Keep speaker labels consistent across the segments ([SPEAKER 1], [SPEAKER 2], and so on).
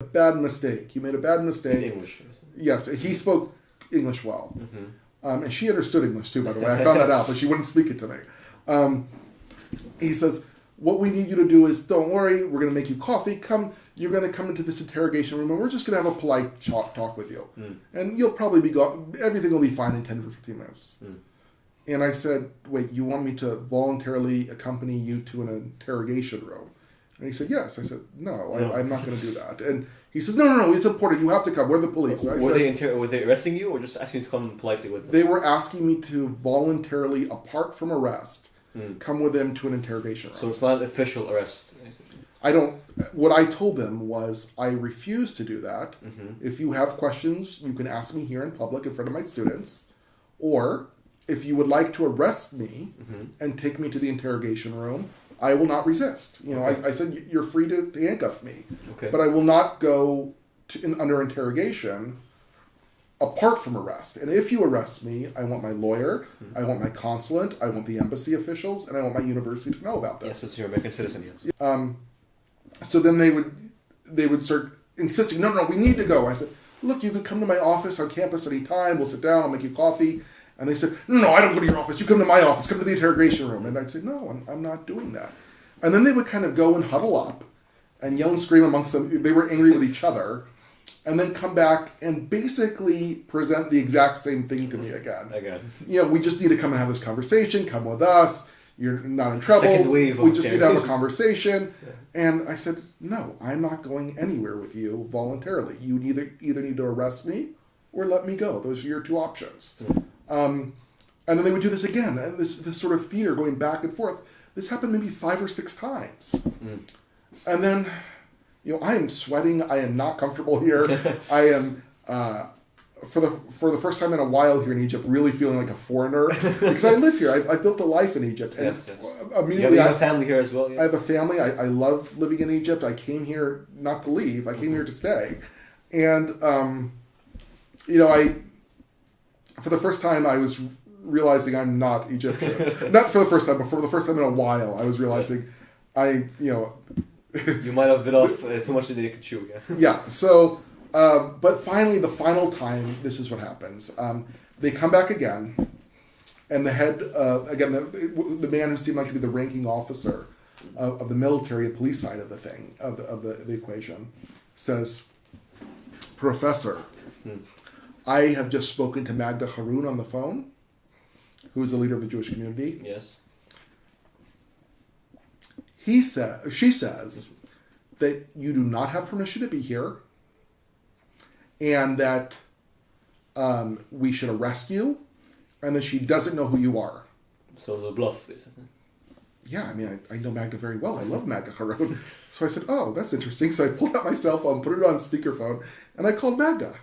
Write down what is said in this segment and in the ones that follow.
[SPEAKER 1] a bad mistake. You made a bad mistake.
[SPEAKER 2] In English.
[SPEAKER 1] Yes, he spoke English well.
[SPEAKER 2] Mm-hmm.
[SPEAKER 1] And she understood English too, by the way. I found that out, but she wouldn't speak it to me. He says, what we need you to do is, don't worry, we're going to make you coffee. You're going to come into this interrogation room, and we're just going to have a polite talk with you. And you'll probably be everything will be fine in 10 to 15 minutes. And I said, wait, you want me to voluntarily accompany you to an interrogation room? And he said, yes. I said, no. I'm not going to do that. And he says, no, it's important. You have to come. We're the police.
[SPEAKER 2] Were they arresting you or just asking you to come politely with them?
[SPEAKER 1] They were asking me to voluntarily, apart from arrest, come with them to an interrogation room.
[SPEAKER 2] So it's not an official arrest.
[SPEAKER 1] What I told them was, I refuse to do that. If you have questions, you can ask me here in public in front of my students. Or, if you would like to arrest me and take me to the interrogation room, I will not resist. I said, you're free to handcuff me.
[SPEAKER 2] Okay.
[SPEAKER 1] But I will not go under interrogation apart from arrest. And if you arrest me, I want my lawyer, I want my consulate, I want the embassy officials, and I want my university to know about this.
[SPEAKER 2] Yes, since you're an American citizen, yes.
[SPEAKER 1] So then they would start insisting, no, we need to go. I said, look, you can come to my office on campus anytime. We'll sit down, I'll make you coffee. And they said, no, I don't go to your office. You come to my office. Come to the interrogation room. And I'd say, no, I'm not doing that. And then they would kind of go and huddle up and yell and scream amongst them. They were angry with each other. And then come back and basically present the exact same thing to me again. We just need to come and have this conversation. Come with us. You're not in trouble.
[SPEAKER 2] Second wave.
[SPEAKER 1] We just need to have a conversation. And I said, no, I'm not going anywhere with you voluntarily. You either need to arrest me or let me go. Those are your two options. And then they would do this again, and this sort of theater going back and forth. This happened maybe 5 or 6 times. And then, I am sweating. I am not comfortable here. I am, for the first time in a while here in Egypt, really feeling like a foreigner. Because I live here. I built a life in Egypt. And
[SPEAKER 2] yes.
[SPEAKER 1] Immediately,
[SPEAKER 2] you have a family here as well? Yeah?
[SPEAKER 1] I have a family. I love living in Egypt. I came here not to leave. I came here to stay. And, for the first time, I was realizing I'm not Egyptian. Not for the first time, but for the first time in a while, I was realizing
[SPEAKER 2] You might have bit off too much that you could chew, yeah.
[SPEAKER 1] Yeah, so, but finally, the final time, this is what happens. They come back again, and the head, again, the man who seemed like to be the ranking officer of the military and police side of the thing, of the equation, says, Professor, I have just spoken to Magda Haroun on the phone, who is the leader of the Jewish community.
[SPEAKER 2] Yes.
[SPEAKER 1] She says that you do not have permission to be here, and that we should arrest you, and that she doesn't know who you are.
[SPEAKER 2] So it's a bluff, basically.
[SPEAKER 1] Yeah, I know Magda very well. I love Magda Haroun. So I said, oh, that's interesting. So I pulled out my cell phone, put it on speakerphone, and I called Magda.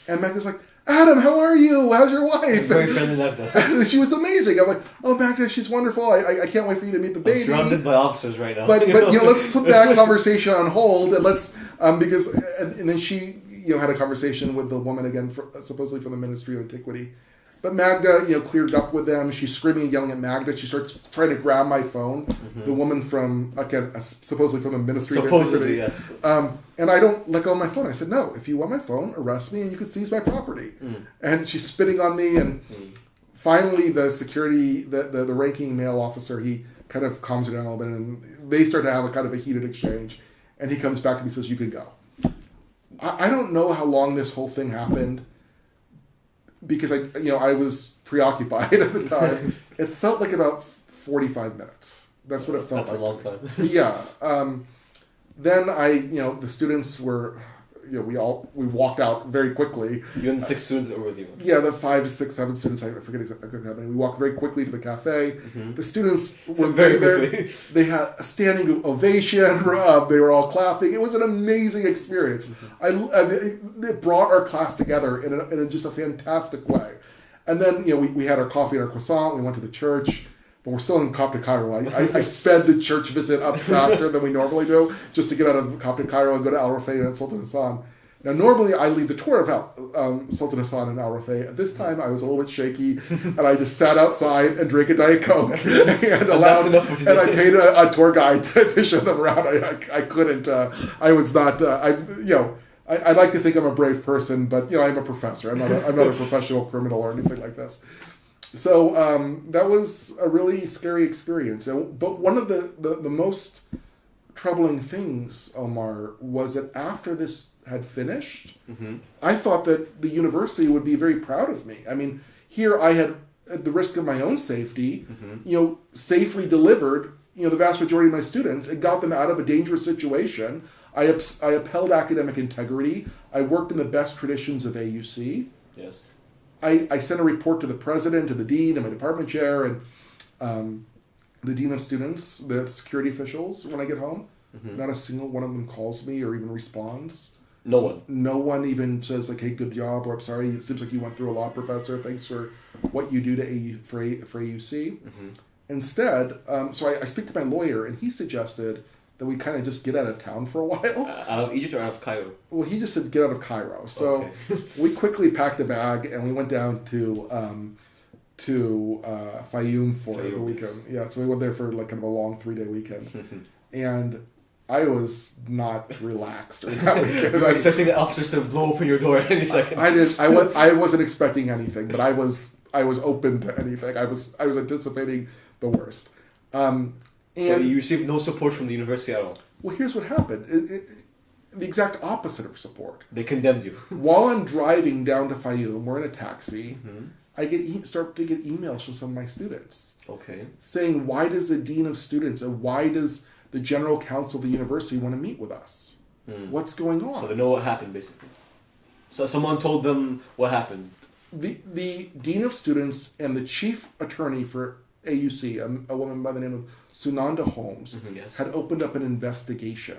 [SPEAKER 1] And Magda's like, Adam, how are you? How's your wife?
[SPEAKER 2] Very friendly Magda.
[SPEAKER 1] And she was amazing. I'm like, oh, Magda, she's wonderful. I can't wait for you to meet the baby.
[SPEAKER 2] I'm surrounded by officers right now.
[SPEAKER 1] But let's put that conversation on hold, and let's because and then she had a conversation with the woman again, supposedly from the Ministry of Antiquity. But Magda, cleared up with them. She's screaming and yelling at Magda. She starts trying to grab my phone. The woman from, again, supposedly from the Ministry of Antiquity.
[SPEAKER 2] Yes.
[SPEAKER 1] And I don't let go of my phone. I said, no, if you want my phone, arrest me and you can seize my property. And she's spitting on me. And finally, the security, the ranking male officer, he kind of calms her down a little bit. And they start to have a kind of a heated exchange. And he comes back and he says, you can go. I don't know how long this whole thing happened, because I was preoccupied at the time. It felt like about 45 minutes. That's what it felt like.
[SPEAKER 2] That's a long time.
[SPEAKER 1] Yeah. Then the students were, we walked out very quickly.
[SPEAKER 2] You and the 6 students that were with you.
[SPEAKER 1] Yeah, the 5 to 6, 7 students, I forget exactly how many. We walked very quickly to the cafe. The students were very there. They had a standing ovation. They were all clapping. It was an amazing experience. It brought our class together in just a fantastic way. And then, we had our coffee and our croissant. We went to the church. But we're still in Coptic Cairo. I sped the church visit up faster than we normally do, just to get out of Coptic Cairo and go to Al Rafay and Sultan Hassan. Now, normally I lead the tour of Sultan Hassan and Al Rafay. At this time, I was a little bit shaky, and I just sat outside and drank a Diet Coke and I paid a tour guide to show them around. I couldn't. I was not. I like to think I'm a brave person, but I'm a professor. I'm not a professional criminal or anything like this. So that was a really scary experience. But one of the most troubling things, Omar, was that after this had finished, I thought that the university would be very proud of me. I mean, here I had, at the risk of my own safety, safely delivered, the vast majority of my students and got them out of a dangerous situation. I upheld academic integrity. I worked in the best traditions of AUC.
[SPEAKER 2] Yes.
[SPEAKER 1] I sent a report to the president, to the dean, and my department chair, and the dean of students, the security officials when I get home. Not a single one of them calls me or even responds.
[SPEAKER 2] No one.
[SPEAKER 1] No one even says like, "Hey, good job," or "I'm sorry, it seems like you went through a lot, Professor. Thanks for what you do for AUC." Instead, so I speak to my lawyer, and he suggested that we kind of just get out of town for a while.
[SPEAKER 2] Out of Egypt or out of Cairo?
[SPEAKER 1] Well, he just said get out of Cairo. So we quickly packed a bag and we went down to Fayoum for the weekend. Yeah, so we went there for like kind of a long 3-day weekend, and I was not relaxed during that weekend.
[SPEAKER 2] You were expecting the officers to blow open your door any second.
[SPEAKER 1] I wasn't expecting anything, but I was open to anything. I was anticipating the worst. And
[SPEAKER 2] so you received no support from the university at all?
[SPEAKER 1] Well, here's what happened. The exact opposite of support.
[SPEAKER 2] They condemned you.
[SPEAKER 1] While I'm driving down to Fayoum, we're in a taxi, I start to get emails from some of my students.
[SPEAKER 2] Okay.
[SPEAKER 1] Saying, why does the dean of students and why does the general counsel of the university want to meet with us? What's going on?
[SPEAKER 2] So they know what happened, basically. So someone told them what happened.
[SPEAKER 1] The dean of students and the chief attorney for AUC, a woman by the name of Sunanda Holmes, had opened up an investigation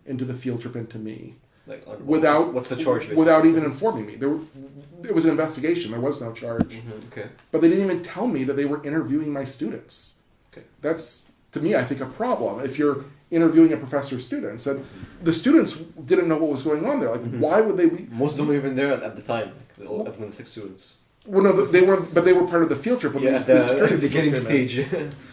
[SPEAKER 1] into the field trip into me.
[SPEAKER 2] Like,
[SPEAKER 1] what's
[SPEAKER 2] the charge? Basically?
[SPEAKER 1] Without even informing me. It was an investigation. There was no charge.
[SPEAKER 2] Okay.
[SPEAKER 1] But they didn't even tell me that they were interviewing my students.
[SPEAKER 2] Okay.
[SPEAKER 1] That's, to me, I think, a problem. If you're interviewing a professor's students, and the students didn't know what was going on there. Like, why would they be...
[SPEAKER 2] Most of them were even there at the time, like the 6 students.
[SPEAKER 1] Well, no, they weren't, but they were part of the field trip.
[SPEAKER 2] The beginning stage.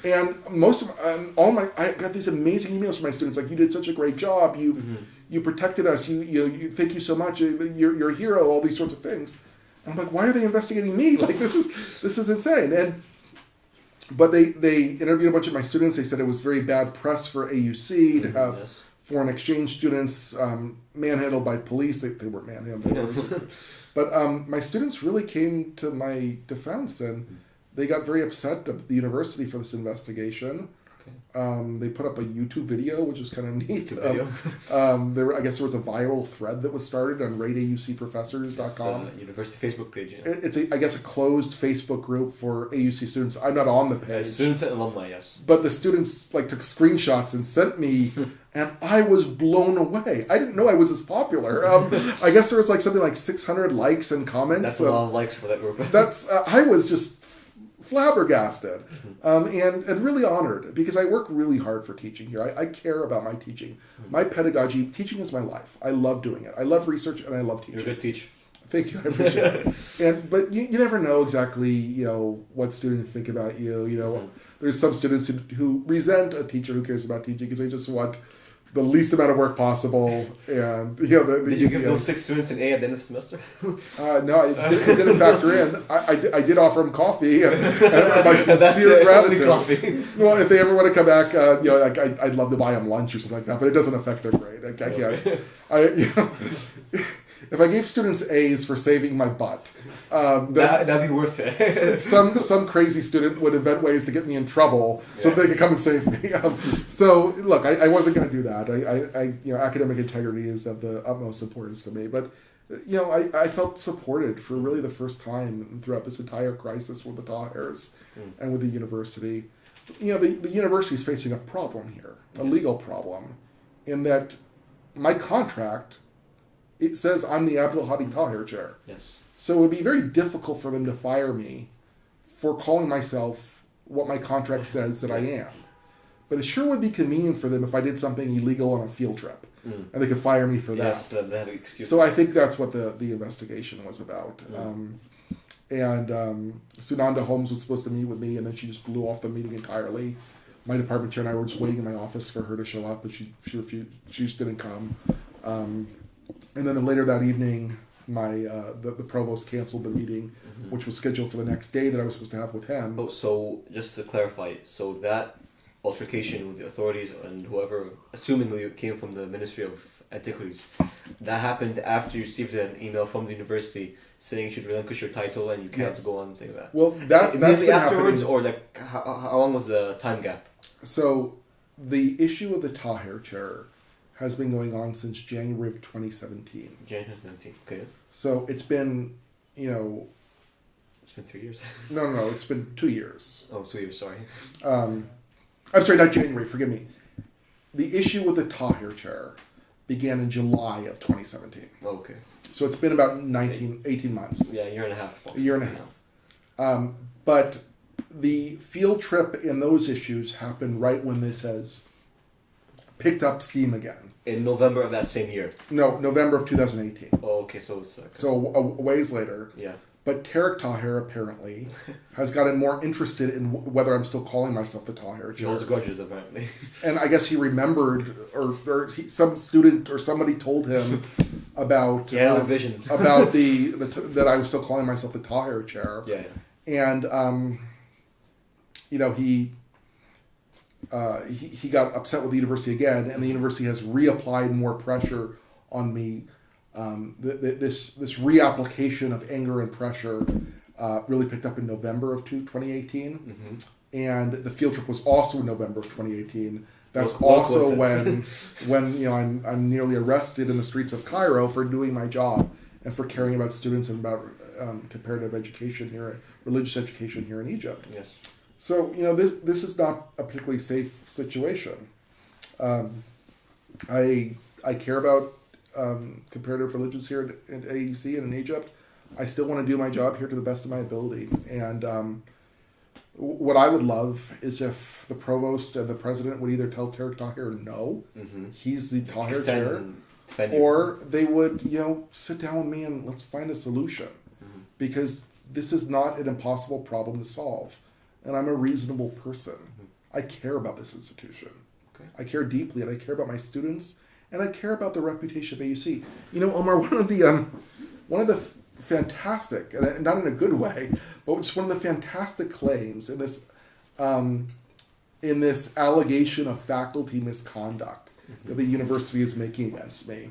[SPEAKER 1] And most of I got these amazing emails from my students, like, you did such a great job, you protected us, you thank you so much, you're a hero, all these sorts of things. And I'm like, why are they investigating me? Like, this is insane. But they interviewed a bunch of my students. They said it was very bad press for AUC to have foreign exchange students manhandled by police. They weren't manhandled. But my students really came to my defense, and they got very upset at the university for this investigation. They put up a YouTube video, which was kind of neat. I guess there was a viral thread that was started on rateaucprofessors.com.
[SPEAKER 2] It's the university Facebook page. Yeah.
[SPEAKER 1] It's a closed Facebook group for AUC students. I'm not on the page.
[SPEAKER 2] Students and alumni, yes.
[SPEAKER 1] But the students took screenshots and sent me, and I was blown away. I didn't know I was as popular. I guess there was something like 600 likes and comments.
[SPEAKER 2] That's a lot of likes for that group.
[SPEAKER 1] I was just flabbergasted and really honored, because I work really hard for teaching here. I care about my teaching. My pedagogy, teaching is my life. I love doing it. I love research and I love teaching.
[SPEAKER 2] You're a good teacher.
[SPEAKER 1] Thank you, I appreciate it. But you never know exactly what students think about you. There's some students who resent a teacher who cares about teaching because they just want the least amount of work possible, and
[SPEAKER 2] did you give those 6 students an A at the end of the semester?
[SPEAKER 1] No, it didn't factor in. I did offer them coffee, and my sincere gratitude.
[SPEAKER 2] Coffee.
[SPEAKER 1] Well, if they ever want to come back, I'd love to buy them lunch or something like that, but it doesn't affect their grade. If I gave students A's for saving my butt,
[SPEAKER 2] that'd be worth it.
[SPEAKER 1] some crazy student would invent ways to get me in trouble so they could come and save me. So look, I wasn't going to do that. Academic integrity is of the utmost importance to me. But I felt supported for really the first time throughout this entire crisis with the Tahirs and with the university. The university is facing a problem here, a legal problem, in that my contract, it says I'm the Abdul Hadi Tahir chair.
[SPEAKER 2] Yes.
[SPEAKER 1] So it would be very difficult for them to fire me for calling myself what my contract says that I am. but it sure would be convenient for them if I did something illegal on a field trip, and they could fire me for that.
[SPEAKER 2] Yes, they had an excuse.
[SPEAKER 1] So I think that's what the investigation was about. Sunanda Holmes was supposed to meet with me, and then she just blew off the meeting entirely. My department chair and I were just waiting in my office for her to show up, but she refused. She just didn't come. And then later that evening, the provost canceled the meeting, which was scheduled for the next day that I was supposed to have with him.
[SPEAKER 2] Oh, so just to clarify, so that altercation with the authorities and whoever, assumingly it came from the Ministry of Antiquities, that happened after you received an email from the university saying you should relinquish your title and you can't
[SPEAKER 1] Yes.
[SPEAKER 2] go on saying that.
[SPEAKER 1] Well, that's
[SPEAKER 2] immediately
[SPEAKER 1] been
[SPEAKER 2] afterwards,
[SPEAKER 1] happening.
[SPEAKER 2] or like how long was the time gap?
[SPEAKER 1] So the issue of the Tahir chair has been going on since January of 2017.
[SPEAKER 2] January 19th. Okay,
[SPEAKER 1] So it's been,
[SPEAKER 2] it's been 3 years.
[SPEAKER 1] no, it's been 2 years.
[SPEAKER 2] Oh, 2 years. Sorry.
[SPEAKER 1] I'm sorry, not January, forgive me. The issue with the Tahir chair began in July of 2017.
[SPEAKER 2] Okay.
[SPEAKER 1] So it's been about 18 months,
[SPEAKER 2] Yeah, a year and a half.
[SPEAKER 1] a year and a half. But the field trip and those issues happened right when this has picked up steam again.
[SPEAKER 2] In November of that same year.
[SPEAKER 1] No, November of 2018.
[SPEAKER 2] Oh, okay, so it's like
[SPEAKER 1] So a ways later.
[SPEAKER 2] yeah.
[SPEAKER 1] But Tarek Tahir apparently has gotten more interested in whether I'm still calling myself the Tahir
[SPEAKER 2] He
[SPEAKER 1] chair.
[SPEAKER 2] holds grudges apparently.
[SPEAKER 1] And I guess he remembered, or some student or somebody told him about
[SPEAKER 2] He had a vision.
[SPEAKER 1] about that I was still calling myself the Tahir chair.
[SPEAKER 2] Yeah.
[SPEAKER 1] And he got upset with the university again, and the university has reapplied more pressure on me. This reapplication of anger and pressure really picked up in November of 2018, and the field trip was also in November of 2018. That's
[SPEAKER 2] What
[SPEAKER 1] also
[SPEAKER 2] coincidence.
[SPEAKER 1] when I'm nearly arrested in the streets of Cairo for doing my job and for caring about students and about comparative education here, religious education here in Egypt.
[SPEAKER 2] Yes.
[SPEAKER 1] So this is not a particularly safe situation. I care about comparative religions here at AUC and in Egypt. I still want to do my job here to the best of my ability. And what I would love is if the provost and the president would either tell Tarek Tahir no, he's the Tahir
[SPEAKER 2] Stand
[SPEAKER 1] chair,
[SPEAKER 2] and defend you.
[SPEAKER 1] or they would sit down with me and let's find a solution, because this is not an impossible problem to solve. And I'm a reasonable person. I care about this institution.
[SPEAKER 2] Okay.
[SPEAKER 1] I care deeply, and I care about my students, and I care about the reputation of AUC. Omar, one of the fantastic, and not in a good way, but just one of the fantastic claims in this allegation of faculty misconduct that the university is making against me,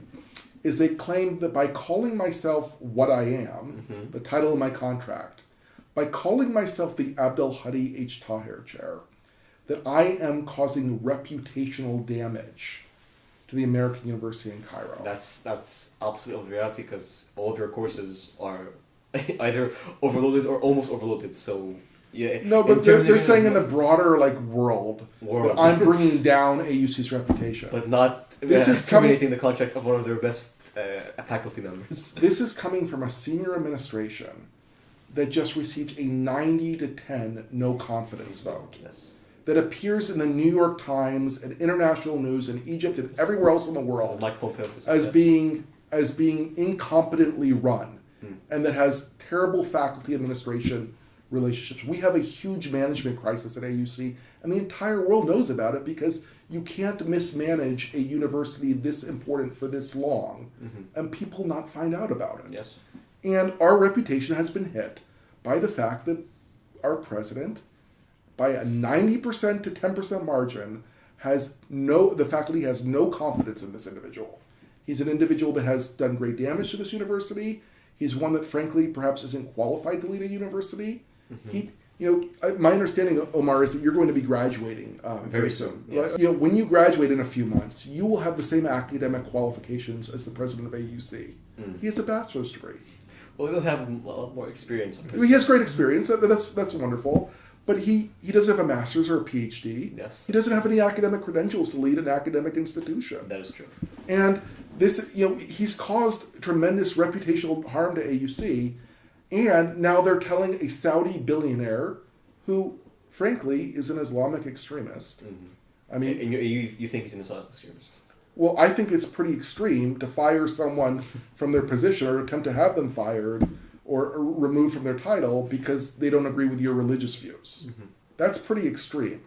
[SPEAKER 1] is they claim that by calling myself what I am, the title of my contract, by calling myself the Abdel Hadi H. Tahir chair, that I am causing reputational damage to the American University in Cairo.
[SPEAKER 2] That's opposite of the reality, because all of your courses are either overloaded or almost overloaded. So yeah.
[SPEAKER 1] No, but they're saying in the broader world
[SPEAKER 2] World.
[SPEAKER 1] that I'm bringing down AUC's reputation.
[SPEAKER 2] but not
[SPEAKER 1] This is coming-
[SPEAKER 2] terminating the contract of one of their best faculty members.
[SPEAKER 1] This is coming from a senior administration that just received a 90 to 10 no confidence vote.
[SPEAKER 2] Yes.
[SPEAKER 1] That appears in the New York Times and international news in Egypt and everywhere else in the world
[SPEAKER 2] Mike Pompeo
[SPEAKER 1] as being incompetently run, and that has terrible faculty administration relationships. We have a huge management crisis at AUC, and the entire world knows about it, because you can't mismanage a university this important for this long and people not find out about it.
[SPEAKER 2] Yes.
[SPEAKER 1] And our reputation has been hit by the fact that our president, by a 90% to 10% margin, the faculty has no confidence in this individual. He's an individual that has done great damage to this university. He's one that, frankly, perhaps isn't qualified to lead a university. My understanding, Omar, is that you're going to be graduating
[SPEAKER 2] Very soon, yes.
[SPEAKER 1] When you graduate in a few months, you will have the same academic qualifications as the president of AUC. He has a bachelor's degree.
[SPEAKER 2] Well, he'll have a lot more experience.
[SPEAKER 1] He has great experience. That's wonderful. But he doesn't have a master's or a PhD.
[SPEAKER 2] Yes.
[SPEAKER 1] He doesn't have any academic credentials to lead an academic institution.
[SPEAKER 2] That is true.
[SPEAKER 1] And this, he's caused tremendous reputational harm to AUC. And now they're telling a Saudi billionaire, who, frankly, is an Islamic extremist, I mean,
[SPEAKER 2] and you think he's an Islamic extremist?
[SPEAKER 1] well, I think it's pretty extreme to fire someone from their position or attempt to have them fired or removed from their title because they don't agree with your religious views.
[SPEAKER 2] Mm-hmm.
[SPEAKER 1] That's pretty extreme.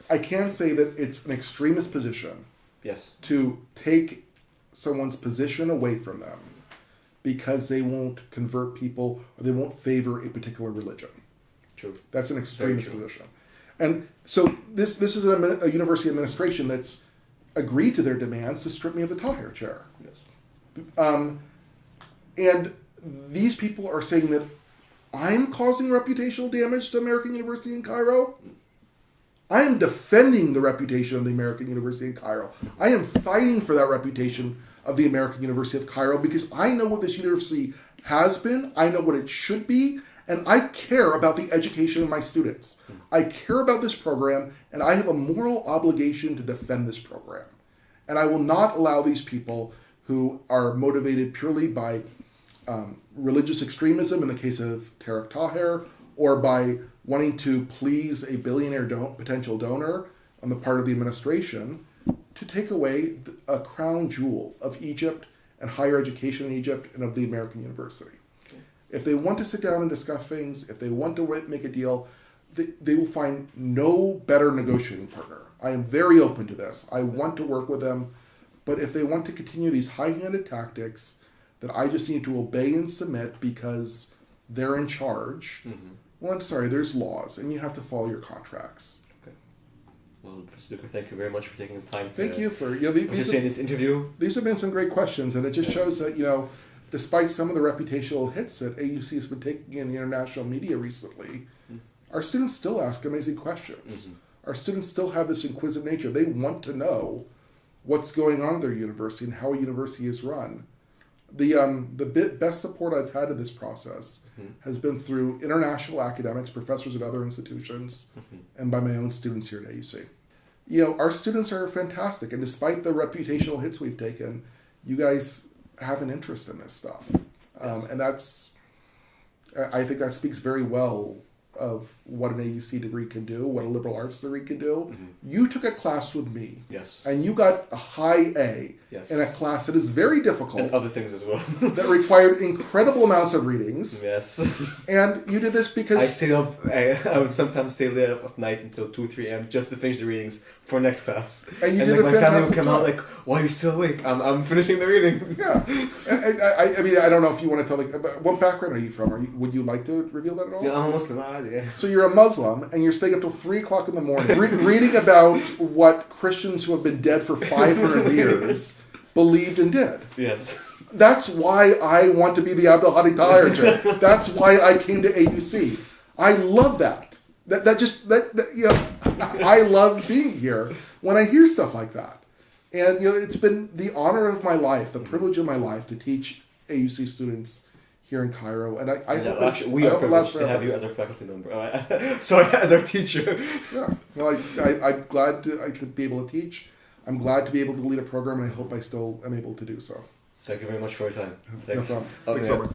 [SPEAKER 1] I can say that it's an extremist position
[SPEAKER 2] Yes.
[SPEAKER 1] to take someone's position away from them because they won't convert people or they won't favor a particular religion.
[SPEAKER 2] True.
[SPEAKER 1] That's an extremist
[SPEAKER 2] true.
[SPEAKER 1] position. And so this is a university administration that's agreed to their demands to strip me of the Tahir chair.
[SPEAKER 2] Yes.
[SPEAKER 1] And these people are saying that I'm causing reputational damage to American University in Cairo. I am defending the reputation of the American University in Cairo. I am fighting for that reputation of the American University of Cairo because I know what this university has been, I know what it should be, and I care about the education of my students. I care about this program, and I have a moral obligation to defend this program. And I will not allow these people who are motivated purely by religious extremism in the case of Tarek Taher, or by wanting to please a billionaire potential donor on the part of the administration, to take away a crown jewel of Egypt and higher education in Egypt and of the American University. If they want to sit down and discuss things, if they want to make a deal, they will find no better negotiating partner. I am very open to this. I want to work with them. But if they want to continue these high-handed tactics that I just need to obey and submit because they're in charge, well, I'm sorry, there's laws, and you have to follow your contracts.
[SPEAKER 2] Okay. Well, Professor Duker, thank you very much for taking the time
[SPEAKER 1] Thank
[SPEAKER 2] to
[SPEAKER 1] you for
[SPEAKER 2] participate in this interview.
[SPEAKER 1] These have been some great questions, and it just shows that, despite some of the reputational hits that AUC has been taking in the international media recently, our students still ask amazing questions. Our students still have this inquisitive nature. They want to know what's going on in their university and how a university is run. The best support I've had in this process has been through international academics, professors at other institutions, and by my own students here at AUC. Our students are fantastic, and despite the reputational hits we've taken, you guys have an interest in this stuff. And I think that speaks very well of what an AUC degree can do, what a liberal arts degree can do. You took a class with me.
[SPEAKER 2] Yes.
[SPEAKER 1] And you got a high A
[SPEAKER 2] Yes.
[SPEAKER 1] in a class that is very difficult,
[SPEAKER 2] And other things as well.
[SPEAKER 1] that required incredible amounts of readings.
[SPEAKER 2] Yes.
[SPEAKER 1] And you did this because
[SPEAKER 2] I would sometimes stay there at night until 2, 3 a.m. just to finish the readings for next class.
[SPEAKER 1] And you
[SPEAKER 2] and
[SPEAKER 1] did a
[SPEAKER 2] my family would
[SPEAKER 1] fantastic
[SPEAKER 2] come out
[SPEAKER 1] job.
[SPEAKER 2] like, why are you still awake? I'm finishing the readings.
[SPEAKER 1] Yeah. I mean, I don't know if you want to tell, what background are you from? Would you like to reveal that at all?
[SPEAKER 2] Yeah, I'm a Muslim. Yeah.
[SPEAKER 1] So you're a Muslim, and you're staying up till 3 o'clock in the morning, reading about what Christians who have been dead for 500 years believed and did.
[SPEAKER 2] Yes.
[SPEAKER 1] That's why I want to be the Abdul Hadi Tahir chair. That's why I came to AUC. I love that. I love being here when I hear stuff like that. And it's been the honor of my life, the privilege of my life to teach AUC students here in Cairo. And I hope
[SPEAKER 2] actually, we are privileged to have you as our faculty member. Sorry, as our teacher.
[SPEAKER 1] Yeah. Well, I'm glad to be able to teach. I'm glad to be able to lead a program, and I hope I still am able to do so.
[SPEAKER 2] Thank you very much for your time.
[SPEAKER 1] No problem.
[SPEAKER 2] Okay.
[SPEAKER 1] Thanks so much.